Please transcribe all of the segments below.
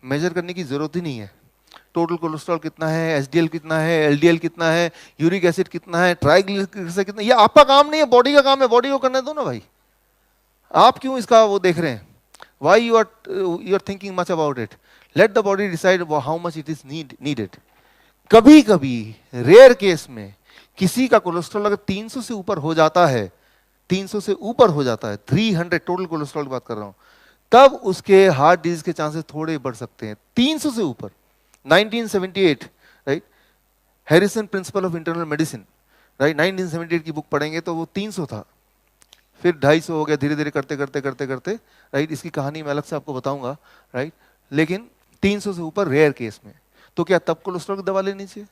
Major करने की जरूरत ही नहीं है। टोटल कोलेस्ट्रॉल कितना है, एचडीएल कितना है, एलडीएल कितना है, यूरिक एसिड कितना है, ट्राइग्लिसराइड कितना है, ये आपका काम नहीं है, बॉडी का काम है, बॉडी को करने दो ना भाई। आप क्यों इसका वो देख रहे हैं? Why you are thinking much about it? Let the body decide how much it is needed. कभी कभी रेयर केस में किसी का कोलेस्ट्रॉल अगर 300 से ऊपर हो जाता है, 300 से ऊपर हो जाता है, 300 टोटल कोलेस्ट्रॉल की बात कर रहा हूं, तब उसके हार्ट डिजीज के चांसेस थोड़े बढ़ सकते हैं। 300 से ऊपर। 1978, right, Harrison principle of internal medicine, right, 1978 की बुक पढ़ेंगे तो वो 300 था, फिर 250 हो गया, धीरे धीरे करते करते करते करते, राइट। इसकी कहानी मैं अलग से आपको बताऊंगा, राइट। लेकिन 300 से ऊपर रेयर केस में, तो क्या तब कोलेस्ट्रॉल की दवा लेनी चाहिए?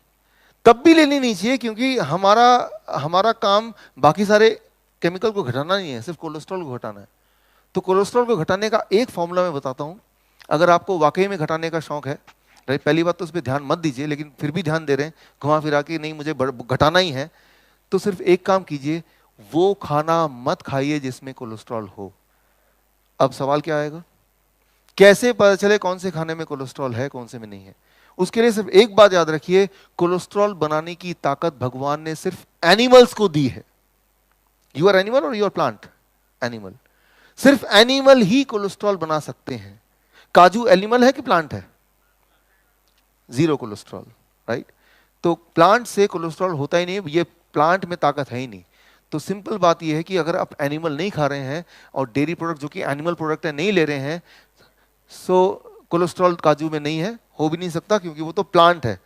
तब भी लेनी नहीं चाहिए, क्योंकि हमारा काम बाकी सारे केमिकल को घटाना नहीं है, सिर्फ कोलेस्ट्रॉल को घटाना है। तो कोलेस्ट्रॉल को घटाने का एक फॉर्मूला मैं बताता हूं, अगर आपको वाकई में घटाने का शौक है, राइट। पहली बात तो उस पर ध्यान मत दीजिए, लेकिन फिर भी ध्यान दे रहे हैं घुमा फिरा के, नहीं मुझे घटाना ही है, तो सिर्फ एक काम कीजिए, वो खाना मत खाइए जिसमें कोलेस्ट्रॉल हो। अब सवाल क्या आएगा? कैसे पता चले कौन से खाने में कोलेस्ट्रॉल है, कौन से में नहीं है? उसके लिए सिर्फ एक बात याद रखिए, कोलेस्ट्रॉल बनाने की ताकत भगवान ने सिर्फ एनिमल्स को दी है। यू आर एनिमल और यू आर प्लांट? एनिमल। सिर्फ एनिमल ही कोलेस्ट्रॉल बना सकते हैं। काजू एनिमल है कि प्लांट है? Zero cholesterol, right. तो प्लांट से कोलेस्ट्रॉल होता ही नहीं, ये प्लांट में ताकत है ही नहीं। तो सिंपल बात ये है कि अगर आप एनिमल नहीं खा रहे हैं और डेयरी प्रोडक्ट जो कि एनिमल प्रोडक्ट है नहीं ले रहे हैं, सो कोलेस्ट्रॉल काजू में नहीं है, हो भी नहीं सकता, क्योंकि वो तो प्लांट है।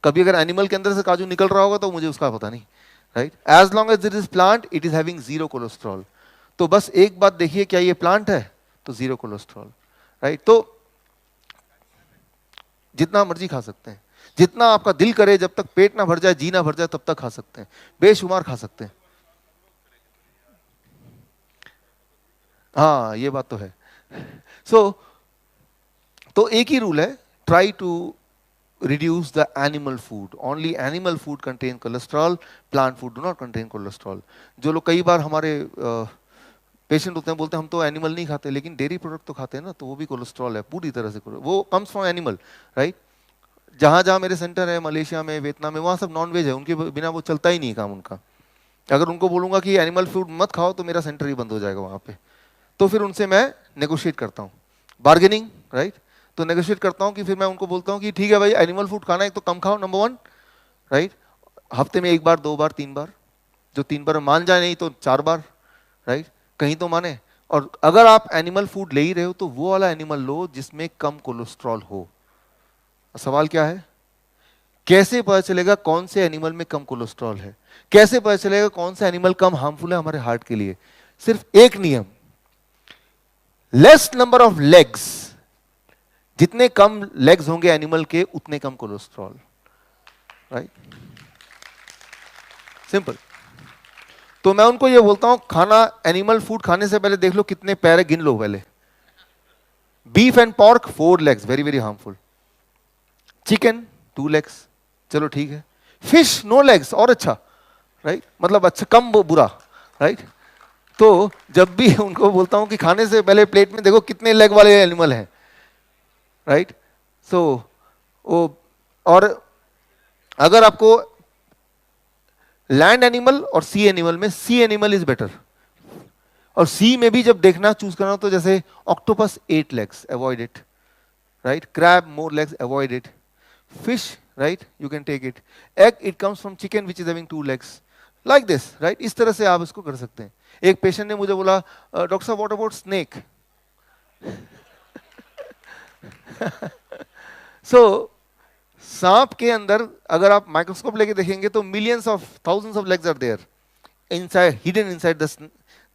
कभी अगर एनिमल के अंदर से काजू निकल रहा होगा तो मुझे उसका पता नहीं, right. As long as it is plant, it is having zero cholesterol. तो बस एक बात देखिए, क्या ये प्लांट है? तो जीरो कोलेस्ट्रॉल, राइट। तो जितना मर्जी खा सकते हैं, जितना आपका दिल करे, जब तक पेट ना भर जाए, जी ना भर जाए, तब तक खा सकते हैं, बेशुमार खा सकते हैं। हाँ, ये बात तो है। तो एक ही रूल है, try to reduce the animal food. Only animal food contain cholesterol, plant food do not contain cholesterol. जो लोग कई बार हमारे पेशेंट होते हैं, बोलते हैं हम तो एनिमल नहीं खाते, लेकिन डेयरी प्रोडक्ट तो खाते हैं ना, तो वो भी कोलेस्ट्रॉल है, पूरी तरह से वो कम्स फ्रॉम एनिमल, राइट। जहाँ जहाँ मेरे सेंटर है, मलेशिया में, वियतनाम में, वहाँ सब नॉन वेज है, उनके बिना वो चलता ही नहीं काम उनका। अगर उनको बोलूँगा कि एनिमल फूड मत खाओ तो मेरा सेंटर ही बंद हो जाएगा वहाँ पे। तो फिर उनसे मैं नेगोशिएट करता हूँ, बार्गेनिंग, राइट। तो नेगोशिएट करता हूँ कि फिर मैं उनको बोलता हूँ कि ठीक है भाई, एनिमल फूड खाना है तो कम खाओ, नंबर 1, राइट। हफ्ते में 1 बार, 2 बार, 3 बार, जो 3 बार मान जाए, नहीं तो 4 बार, राइट, कहीं तो माने। और अगर आप एनिमल फूड ले ही रहे हो तो वो वाला एनिमल लो जिसमें कम कोलेस्ट्रॉल हो। सवाल क्या है? कैसे पता चलेगा कौन से एनिमल में कम कोलेस्ट्रॉल है? कैसे पता चलेगा कौन सा एनिमल कम हार्मफुल है हमारे हार्ट के लिए? सिर्फ एक नियम, लेस नंबर ऑफ लेग्स, जितने कम लेग्स होंगे एनिमल के, उतने कम कोलेस्ट्रॉल, राइट, सिंपल। तो मैं उनको ये बोलता हूं, खाना, एनिमल फूड खाने से पहले देख लो कितने पैर है, गिन लो पहले। Beef and pork 4 legs, very very harmful. Chicken 2 legs, चलो ठीक है। फिश नो लेग्स, और अच्छा, राइट, मतलब अच्छा, कम बुरा, राइट। तो जब भी उनको बोलता हूं कि खाने से पहले प्लेट में देखो कितने लेग वाले एनिमल हैं, राइट। सो और अगर आपको लैंड एनिमल और सी एनिमल में, सी एनिमल इज बेटर। और सी में भी जब देखना चूज करना, तो जैसे octopus 8 legs, avoid it, right. Crab more legs, avoid it. Fish, right, you can take it. Egg, it comes from chicken which is having 2 legs, like this, right. इस तरह से आप इसको कर सकते हैं। एक पेशेंट ने मुझे बोला, डॉक्टर साहब व्हाट अबाउट स्नेक? सो सांप के अंदर अगर आप माइक्रोस्कोप लेके देखेंगे तो millions of, thousands of legs are there inside, hidden inside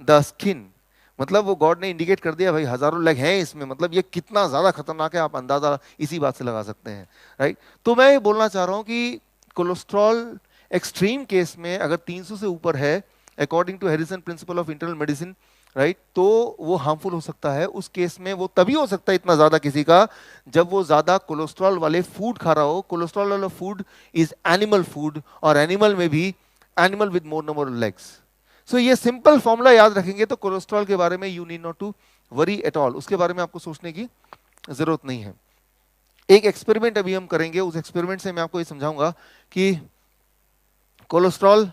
the skin. मतलब वो गॉड ने इंडिकेट कर दिया भाई, हजारों लेग हैं इसमें, मतलब ये कितना ज्यादा खतरनाक है, आप अंदाजा इसी बात से लगा सकते हैं, राइट। तो मैं ये बोलना चाह रहा हूं कि कोलेस्ट्रॉल एक्सट्रीम केस में अगर 300 से ऊपर है, according to Harrison principle of internal medicine, right, तो वो हार्मफुल हो सकता है। उस केस में वो तभी हो सकता है इतना ज्यादा किसी का, जब वो ज्यादा कोलेस्ट्रॉल वाले फूड खा रहा हो। कोलेस्ट्रॉल वाला फूड इज एनिमल फूड, और एनिमल में भी animal with more number of legs. So ये सिंपल फॉर्मूला याद रखेंगे तो कोलेस्ट्रॉल के बारे में you need not to worry at all, उसके बारे में आपको सोचने की जरूरत नहीं है। एक एक्सपेरिमेंट अभी हम करेंगे, उस एक्सपेरिमेंट से मैं आपको ये समझाऊंगा कि कोलेस्ट्रॉल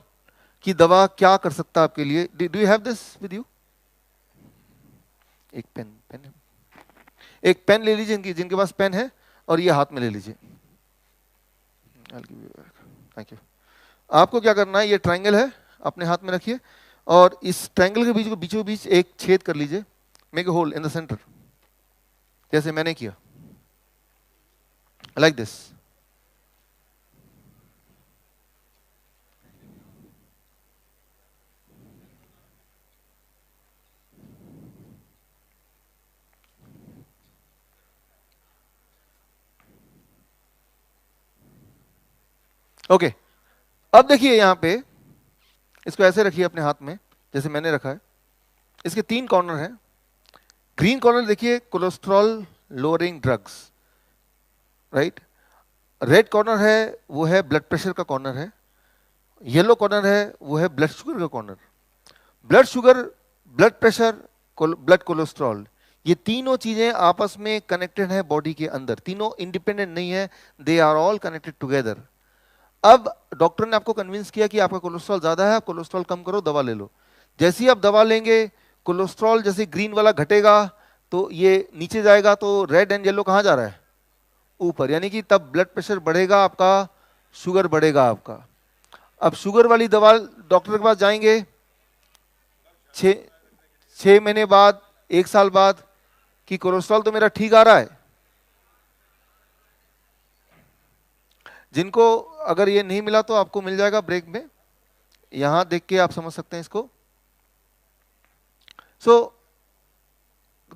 की दवा क्या कर सकता है आपके लिए। Do you have this with you? एक पेन एक पेन ले लीजिए, जिनके पास पेन है, और ये हाथ में ले लीजिए। Thank you. आपको क्या करना है, ये ट्रायंगल है, अपने हाथ में रखिए, और इस ट्रायंगल के बीचों बीच एक छेद कर लीजिए, make a hole in the centre, जैसे मैंने किया, लाइक दिस। ओके, अब देखिए यहां पे, इसको ऐसे रखिए अपने हाथ में जैसे मैंने रखा है। इसके 3 कॉर्नर हैं। ग्रीन कॉर्नर देखिए cholesterol lowering drugs, right. Red corner है वो है ब्लड प्रेशर का कॉर्नर है। येलो कॉर्नर है वो है ब्लड शुगर का corner. Blood sugar, blood pressure, blood cholesterol, ये तीनों चीजें आपस में कनेक्टेड है बॉडी के अंदर, तीनों इंडिपेंडेंट नहीं है, they are all connected together. अब डॉक्टर ने आपको कन्विंस किया कि आपका कोलेस्ट्रॉल ज्यादा है, आप कोलेस्ट्रॉल कम करो, दवा ले लो। जैसे ही आप दवा लेंगे, कोलेस्ट्रॉल जैसे ग्रीन वाला घटेगा तो ये नीचे जाएगा, तो रेड एंड येलो कहां जा रहा है? ऊपर, यानी कि तब ब्लड प्रेशर बढ़ेगा आपका, शुगर बढ़ेगा आपका। अब शुगर वाली दवा डॉक्टर के पास जाएंगे 6 महीने बाद, 1 साल बाद, कि कोलेस्ट्रॉल तो मेरा ठीक आ रहा है। जिनको अगर ये नहीं मिला तो आपको मिल जाएगा ब्रेक में, यहां देख के आप समझ सकते हैं इसको।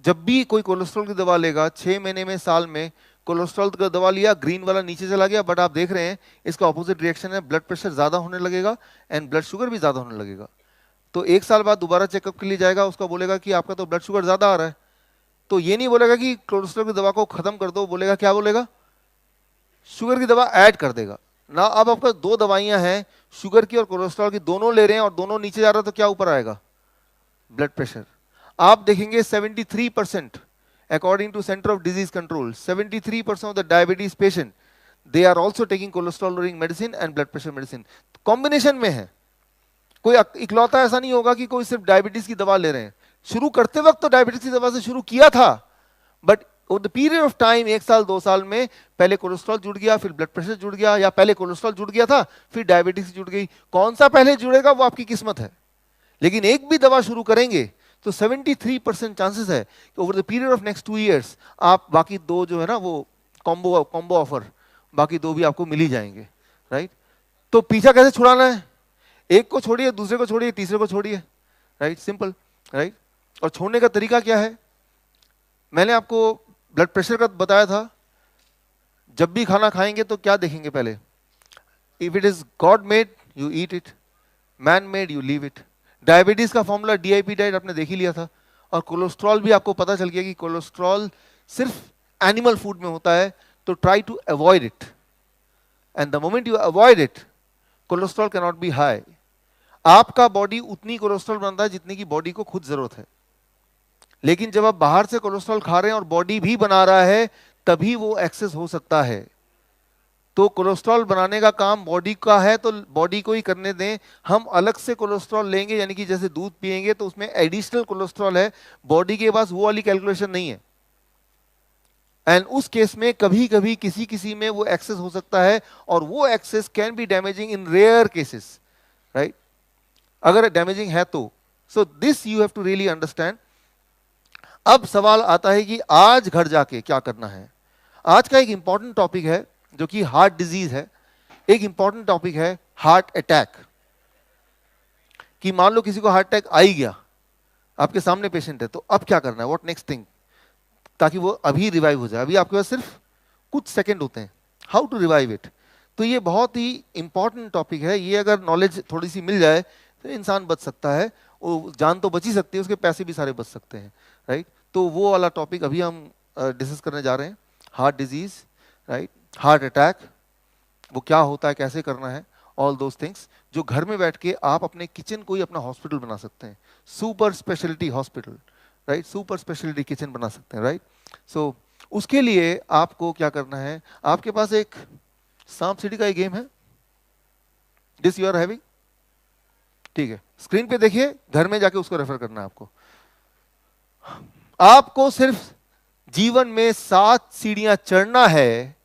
जब भी कोई कोलेस्ट्रॉल की दवा लेगा 6 महीने में, साल में, कोलेस्ट्रॉल का दवा लिया, ग्रीन वाला नीचे चला गया, बट आप देख रहे हैं इसका ऑपोजिट रिएक्शन है, ब्लड प्रेशर ज्यादा होने लगेगा एंड ब्लड शुगर भी ज्यादा होने लगेगा। तो 1 साल बाद दोबारा चेकअप के लिए जाएगा, उसका बोलेगा कि आपका तो ब्लड शुगर ज्यादा आ रहा है, तो ये नहीं बोलेगा कि कोलेस्ट्रॉल की दवा को खत्म कर दो, बोलेगा क्या बोलेगा? शुगर की दवा ऐड कर देगा ना। अब आपका 2 दवाइयां हैं, शुगर की और कोलेस्ट्रॉल की, दोनों ले रहे हैं और दोनों नीचे जा रहा है, तो क्या ऊपर आएगा? Blood pressure. आप देखेंगे 73%, according to Center of Disease Control, 73% of the diabetes patient, they are also taking cholesterol lowering medicine and blood pressure medicine, combination में है। कोई इकलौता ऐसा नहीं होगा कि कोई सिर्फ डायबिटीज की दवा ले रहे हैं। शुरू करते वक्त तो डायबिटीज की दवा से शुरू किया था, but over the period of time, 1 साल 2 साल में, पहले कोलेस्ट्रॉल जुड़ गया, फिर ब्लड प्रेशर जुड़ गया, या पहले कोलेस्ट्रॉल जुड़ गया था फिर डायबिटीज जुड़ गई। कौन सा पहले जुड़ेगा वो आपकी किस्मत है, लेकिन एक भी दवा शुरू करेंगे तो 73% चांसेस है कि over the period of next 2 years आप बाकी 2 जो है ना, वो कॉम्बो ऑफर, बाकी 2 भी आपको मिल ही जाएंगे, राइट। तो पीछा कैसे छुड़ाना है? एक को छोड़िए, दूसरे को छोड़िए, तीसरे को छोड़िए, राइट, सिंपल, राइट। और छोड़ने का तरीका क्या है? मैंने आपको ब्लड प्रेशर का बताया था। जब भी खाना खाएंगे तो क्या देखेंगे पहले? If it is God made you eat it, man made you leave it. Diabetes का फॉर्मूला DIP डाइट आपने देख ही लिया था, और कोलेस्ट्रॉल भी आपको पता चल गया कि कोलेस्ट्रॉल सिर्फ एनिमल फूड में होता है, तो try to avoid it, and the moment you avoid it, cholesterol can not be high. आपका बॉडी उतनी कोलेस्ट्रॉल बनाता है जितनी की बॉडी को खुद जरूरत है, लेकिन जब आप बाहर से कोलेस्ट्रॉल खा रहे हैं और बॉडी भी बना रहा है, तभी वो एक्सेस हो सकता है। तो कोलेस्ट्रॉल बनाने का काम बॉडी का है, तो बॉडी को ही करने दें। हम अलग से कोलेस्ट्रॉल लेंगे, यानी कि जैसे दूध पिएंगे तो उसमें एडिशनल कोलेस्ट्रॉल है, बॉडी के पास वो वाली कैलकुलेशन नहीं है। एंड उस केस में कभी कभी किसी किसी में वो एक्सेस हो सकता है, और वो excess can be damaging in rare cases, right, अगर डैमेजिंग है तो। So this you have to really understand. अब सवाल आता है कि आज घर जाके क्या करना है। आज का एक इंपॉर्टेंट टॉपिक है जो कि हार्ट डिजीज है। एक इंपॉर्टेंट टॉपिक है हार्ट अटैक, कि मान लो किसी को हार्ट अटैक आ ही गया, आपके सामने पेशेंट है, तो अब क्या करना है, व्हाट नेक्स्ट थिंग, ताकि वो अभी रिवाइव हो जाए। अभी आपके पास सिर्फ कुछ सेकंड होते हैं, हाउ टू रिवाइव इट। तो ये बहुत ही इंपॉर्टेंट टॉपिक है। ये अगर नॉलेज थोड़ी सी मिल जाए तो इंसान बच सकता है, वो जान तो बच ही सकती है, उसके पैसे भी सारे बच सकते हैं, राइट। तो वो वाला टॉपिक अभी हम डिस्कस करने जा रहे हैं, heart disease, right, heart attack, वो क्या होता है, कैसे करना है, ऑल दोज थिंग्स, जो घर में बैठ के आप अपने किचन को ही अपना हॉस्पिटल बना सकते हैं, super speciality hospital, right, super speciality kitchen बना सकते हैं, राइट। सो उसके लिए आपको क्या करना है, आपके पास एक सांप सीढ़ी का एक गेम है, दिस यू आर हैविंग, ठीक है, स्क्रीन पे देखिए, घर में जाके उसको रेफर करना है आपको। आपको सिर्फ जीवन में 7 सीढ़ियां चढ़ना है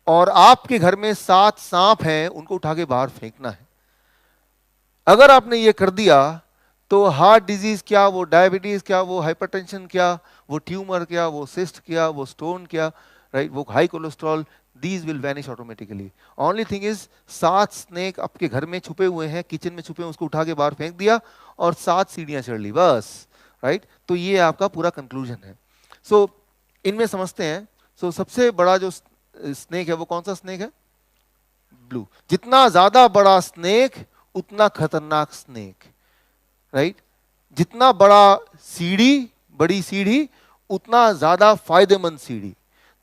और आपके घर में 7 सांप हैं, उनको उठा के बाहर फेंकना है। अगर आपने ये कर दिया तो हार्ट डिजीज क्या, वो डायबिटीज क्या, वो हाइपरटेंशन क्या, वो ट्यूमर क्या, वो सिस्ट क्या, वो स्टोन क्या, राइट, वो high cholesterol, these will vanish automatically. Only thing is 7 snake आपके घर में छुपे हुए हैं, किचन में छुपे हैं, उसको उठा के बाहर फेंक दिया और 7 सीढ़ियां चढ़ ली बस, राइट। तो ये आपका पूरा कंक्लूजन है। सो इनमें समझते हैं। सो सबसे बड़ा जो स्नेक है वो कौन सा स्नेक है? ब्लू। जितना ज्यादा बड़ा स्नेक उतना खतरनाक स्नेक, राइट। जितना बड़ा सीढ़ी, बड़ी सीढ़ी, उतना ज्यादा फायदेमंद सीढ़ी।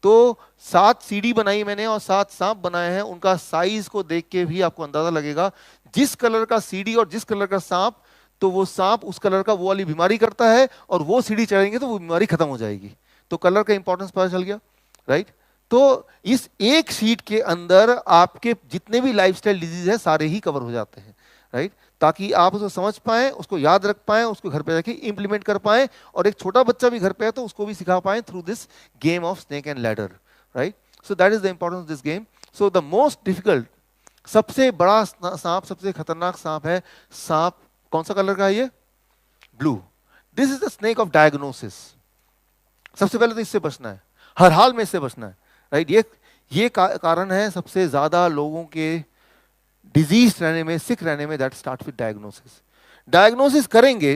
तो 7 सीढ़ी बनाई मैंने और 7 सांप बनाए हैं, उनका साइज को देख के भी आपको अंदाजा लगेगा, जिस कलर का सीढ़ी और जिस कलर का सांप, तो वो सांप उस कलर का वो वाली बीमारी करता है, और वो सीढ़ी चढ़ेंगे तो वो बीमारी खत्म हो जाएगी। तो कलर का इंपॉर्टेंस पता चल गया, राइट। तो इस एक शीट के अंदर आपके जितने भी लाइफस्टाइल डिजीज है सारे ही कवर हो जाते हैं, राइट। ताकि आप उसको समझ पाएं, उसको याद रख पाएं, उसको घर पे जाके इंप्लीमेंट कर पाएं, और एक छोटा बच्चा भी घर पे है तो उसको भी सिखा पाएं through this game of snake and ladder, right. So that is the importance of this game. So the most difficult, सबसे बड़ा सांप, सबसे खतरनाक सांप है सांप, कौन सा कलर का है ये? Blue. This is the snake of diagnosis. सबसे पहले तो इससे बचना है, हर हाल में इससे बचना है, राइट। ये कारण है सबसे ज्यादा लोगों के डिजीज रहने में, सिक रहने में, that start with diagnosis. Diagnosis करेंगे,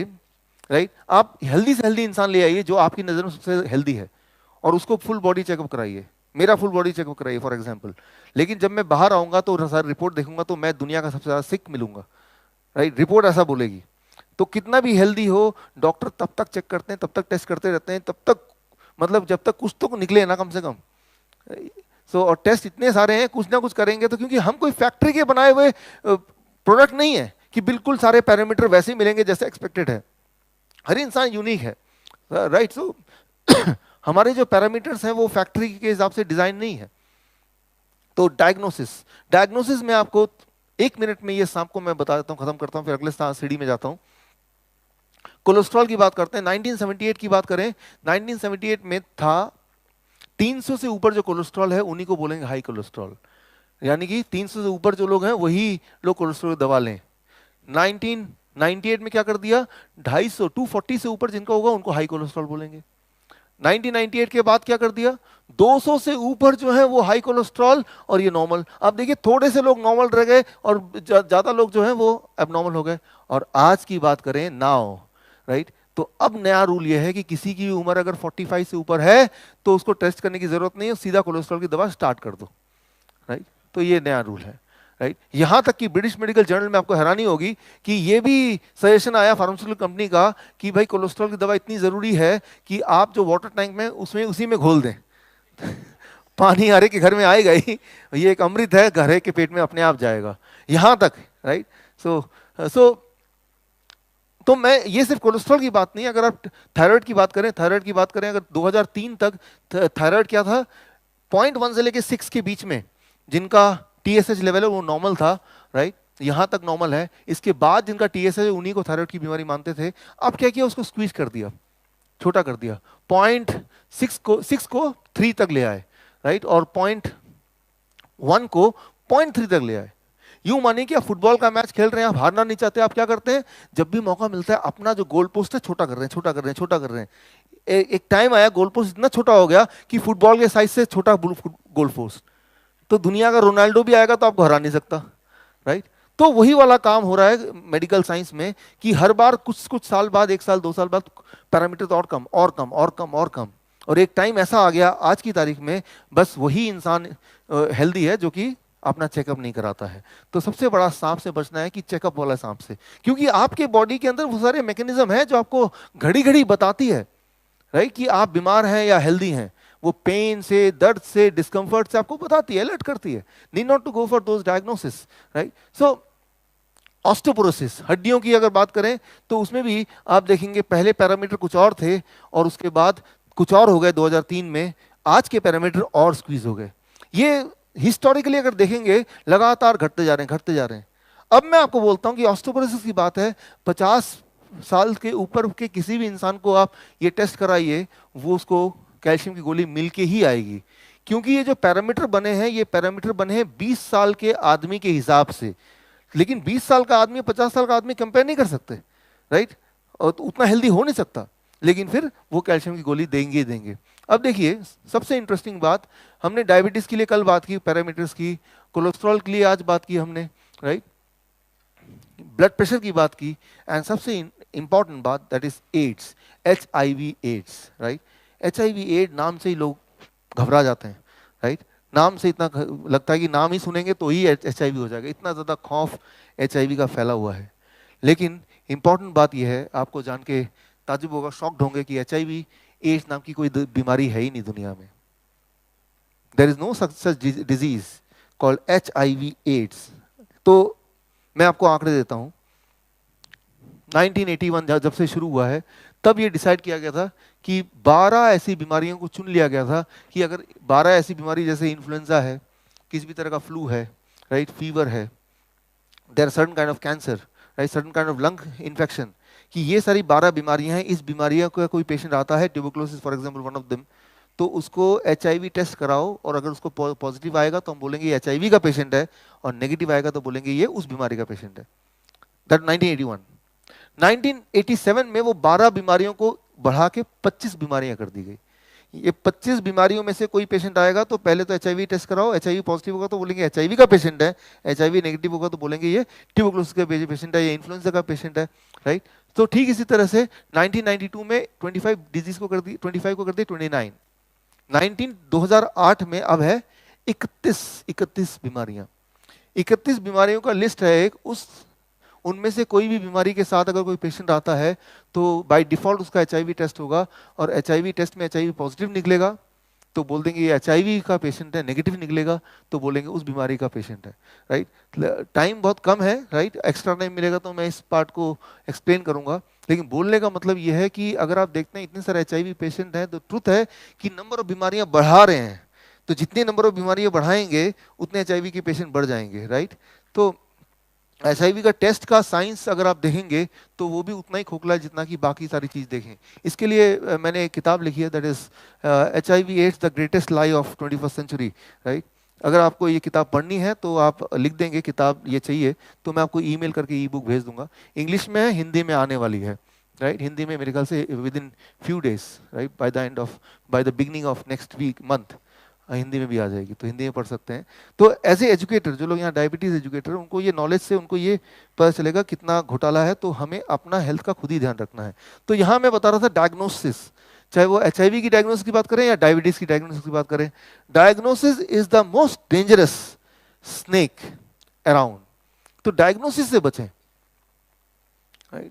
राइट। आप हेल्दी से हेल्दी इंसान ले आइए जो आपकी नजर में सबसे हेल्दी है, और उसको फुल बॉडी चेकअप कराइए, मेरा फुल बॉडी चेकअप कराइए फॉर एग्जांपल। लेकिन जब मैं बाहर आऊंगा तो सारी रिपोर्ट देखूंगा तो मैं दुनिया का सबसे ज्यादा सिक मिलूंगा, राइट। रिपोर्ट ऐसा बोलेगी। तो कितना भी हेल्दी हो, डॉक्टर तब तक चेक करते हैं, तब तक टेस्ट करते रहते हैं, तब तक, मतलब जब तक कुछ तो निकले ना कम से कम। सो और टेस्ट इतने सारे हैं, कुछ ना कुछ करेंगे तो, क्योंकि हम कोई फैक्ट्री के बनाए हुए प्रोडक्ट नहीं है कि बिल्कुल सारे पैरामीटर वैसे ही मिलेंगे जैसे एक्सपेक्टेड है। हर इंसान यूनिक है, राइट। सो हमारे जो पैरामीटर्स हैं वो फैक्ट्री के हिसाब से डिजाइन नहीं है। तो डायग्नोसिस में आपको 1 मिनट में ये सांप को मैं बता देता हूं, खत्म करता हूं, फिर अगले सीढ़ी में जाता हूं। कोलेस्ट्रॉल की बात करते हैं। 1978 की बात करें, 1978 में था 300 से ऊपर जो कोलेस्ट्रॉल है उन्हीं को बोलेंगे हाई कोलेस्ट्रॉल, यानी कि 300 से ऊपर जो लोग हैं वही लोग कोलेस्ट्रॉल की दवा लें। 1998 में क्या कर दिया, 250 240 से ऊपर जिनका होगा उनको हाई कोलेस्ट्रॉल बोलेंगे। 1998 के बाद क्या कर दिया, 200 से ऊपर जो है वो हाई कोलेस्ट्रॉल और ये नॉर्मल। अब देखिए थोड़े से लोग नॉर्मल रह गए और ज्यादा लोग जो है वो एबनॉर्मल हो गए। और आज की बात करें नाउ, राइट, तो अब नया रूल ये है कि किसी की उम्र अगर 45 से ऊपर है तो उसको टेस्ट करने की जरूरत नहीं है, सीधा कोलेस्ट्रॉल की दवा स्टार्ट कर दो, राइट। तो ये नया रूल है, राइट। यहां तक कि ब्रिटिश मेडिकल जर्नल में आपको हैरानी होगी कि ये भी सजेशन आया फार्मास्यूटिकल कंपनी का कि भाई कोलेस्ट्रॉल की दवा इतनी जरूरी है कि आप जो वाटर टैंक में उसमें उसी में घोल दें पानी हर एक के घर में आएगा ही, ये एक अमृत है, हर एक के पेट में अपने आप जाएगा, यहां तक, राइट। सो तो मैं ये सिर्फ कोलेस्ट्रॉल की बात नहीं, अगर आप थायराइड की बात करें, अगर 2003 तक थायराइड क्या था, 0.1 से लेके 6 के बीच में जिनका TSH लेवल है वो नॉर्मल था, राइट, यहां तक नॉर्मल है। इसके बाद जिनका TSH है उन्हीं को थायराइड की बीमारी मानते थे। अब क्या किया, उसको स्क्वीज कर दिया, छोटा कर दिया, 0.6 को 3 तक ले आए, राइट, और 0.1 को 0.3 तक ले आए। यूं मानिए कि आप फुटबॉल का मैच खेल रहे हैं, आप हारना नहीं चाहते, आप क्या करते हैं, जब भी मौका मिलता है अपना जो गोल पोस्ट है छोटा कर रहे हैं, छोटा कर रहे हैं, छोटा कर रहे हैं। एक टाइम आया गोल पोस्ट इतना छोटा हो गया कि फुटबॉल के साइज से छोटा गोल पोस्ट, तो दुनिया का रोनाल्डो भी आएगा तो आपको हरा नहीं सकता, राइट। तो वही वाला काम हो रहा है मेडिकल साइंस में कि हर बार कुछ साल बाद, 1 साल 2 साल बाद पैरामीटर और कम और कम और कम और कम, और एक टाइम ऐसा आ गया आज की तारीख में बस वही इंसान हेल्दी है जो कि अपना चेकअप नहीं कराता है। तो सबसे बड़ा सांप से बचना है कि चेकअप वाला सांप से, क्योंकि आपके बॉडी के अंदर वो सारे मैकेनिज्म है जो आपको घड़ी घड़ी बताती है, राइट, कि आप बीमार हैं या हेल्दी हैं। वो पेन से, दर्द से, डिस्कम्फर्ट से आपको बताती है, अलर्ट करती है। Need not to go for those diagnosis, right. So osteoporosis, हड्डियों की अगर बात करें तो उसमें भी आप देखेंगे पहले पैरामीटर कुछ और थे और उसके बाद कुछ और हो गए 2003 में। आज के पैरामीटर और स्क्वीज हो गए। ये हिस्टोरिकली अगर देखेंगे लगातार घटते जा रहे हैं, घटते जा रहे हैं। अब मैं आपको बोलता हूं कि ऑस्टियोपोरोसिस की बात है, 50 साल के ऊपर के किसी भी इंसान को आप ये टेस्ट कराइए, वो उसको कैल्शियम की गोली मिल के ही आएगी। क्योंकि ये जो पैरामीटर बने हैं, ये पैरामीटर बने हैं 20 साल के आदमी के हिसाब से। लेकिन 20 साल का आदमी 50 साल का आदमी कंपेयर नहीं कर सकते, राइट? और तो उतना हेल्दी हो नहीं सकता, लेकिन फिर वो कैल्शियम की गोली देंगे ही देंगे। अब देखिए सबसे इंटरेस्टिंग बात, हमने डायबिटीज के लिए कल बात की, पैरामीटर्स की, कोलेस्ट्रॉल के लिए आज बात की हमने, राइट? ब्लड प्रेशर की बात की, एंड सबसे इंपॉर्टेंट बात that is AIDS, HIV AIDS, right? HIV aid नाम से ही लोग घबरा जाते हैं, राइट? नाम से इतना लगता है कि नाम ही सुनेंगे तो ही HIV हो जाएगा, इतना ज़्यादा खौफ HIV का फैला हुआ है। लेकिन इंपॉर्टेंट बात यह है, आपको जान के ताजुब होगा, शॉक्ड होंगे कि HIV एड्स नाम की कोई बीमारी है ही नहीं दुनिया में। There is no such disease called HIV AIDS. तो मैं आपको आंकड़े देता हूं, 1981 जब से शुरू हुआ है, तब ये डिसाइड किया गया था कि 12 ऐसी बीमारियों को चुन लिया गया था कि अगर 12 ऐसी बीमारी, जैसे इन्फ्लुएंजा है, किसी भी तरह का फ्लू है, राइट, फीवर है, there are certain kind of cancer, right, certain kind of lung infection, कि ये सारी 12 बीमारियां हैं। इस बीमारियों का कोई पेशेंट आता है, tuberculosis for example one of them, तो उसको HIV टेस्ट कराओ, और अगर उसको पॉजिटिव आएगा तो हम बोलेंगे ये HIV का पेशेंट है, और नेगेटिव आएगा तो बोलेंगे ये उस बीमारी का पेशेंट है। दैट 1981। 1987 में वो 12 बीमारियों को बढ़ा के 25 बीमारियां कर दी गई। ये 25 बीमारियों में से कोई पेशेंट आएगा तो पहले तो HIV टेस्ट कराओ, HIV पॉजिटिव होगा तो बोलेंगे HIV का पेशेंट है, HIV नेगेटिव होगा तो बोलेंगे ये ट्यूबरकुलोसिस का पेशेंट है, ये इन्फ्लुएंजा का पेशेंट है, राइट? तो ठीक इसी तरह से 1992 में 25 डिजीज को कर दी, 25 को कर दी 29। 2008 में अब है 31 बीमारियां। 31 बीमारियों का लिस्ट है एक, उनमें से कोई भी बीमारी के साथ अगर कोई पेशेंट आता है तो बाय डिफॉल्ट उसका HIV टेस्ट होगा, और HIV टेस्ट में HIV पॉजिटिव निकलेगा तो बोल देंगे ये HIV का पेशेंट है, नेगेटिव निकलेगा तो बोलेंगे उस बीमारी का पेशेंट है, राइट? टाइम बहुत कम है, राइट? एक्स्ट्रा टाइम मिलेगा तो मैं इस पार्ट को एक्सप्लेन करूंगा, लेकिन बोलने का मतलब यह है कि अगर आप देखते हैं इतने सारे HIV पेशेंट हैं, तो ट्रुथ है कि नंबर ऑफ बीमारियां बढ़ा रहे हैं, तो जितने नंबर ऑफ बीमारियां बढ़ाएंगे उतने HIV के पेशेंट बढ़ जाएंगे, राइट? तो HIV का टेस्ट का साइंस अगर आप देखेंगे तो वो भी उतना ही खोखला है जितना कि बाकी सारी चीज़ देखें। इसके लिए मैंने एक किताब लिखी है, that is HIV AIDS the greatest lie of 21st century, right? अगर आपको ये किताब पढ़नी है तो आप लिख देंगे किताब ये चाहिए, तो मैं आपको ईमेल करके ई-बुक भेज दूंगा। इंग्लिश में है, हिंदी में आने वाली है, राइट? हिंदी में मेरे ख्याल से within few days, right, by the beginning of next week month Hindi में भी आ जाएगी, तो हिंदी में पढ़ सकते हैं। तो एज ए एजुकेटर, जो लोग यहाँ डायबिटीज एजुकेटर, उनको ये नॉलेज से उनको ये पता चलेगा कितना घोटाला है, तो हमें अपना हेल्थ का खुद ही ध्यान रखना है। तो यहाँ मैं बता रहा था डायग्नोसिस, चाहे वो HIV की डायग्नोसिस की बात करें या डायबिटीज की डायग्नोसिस की बात करें, diagnosis is the most dangerous snake around. तो डायग्नोसिस से बचें, राइट?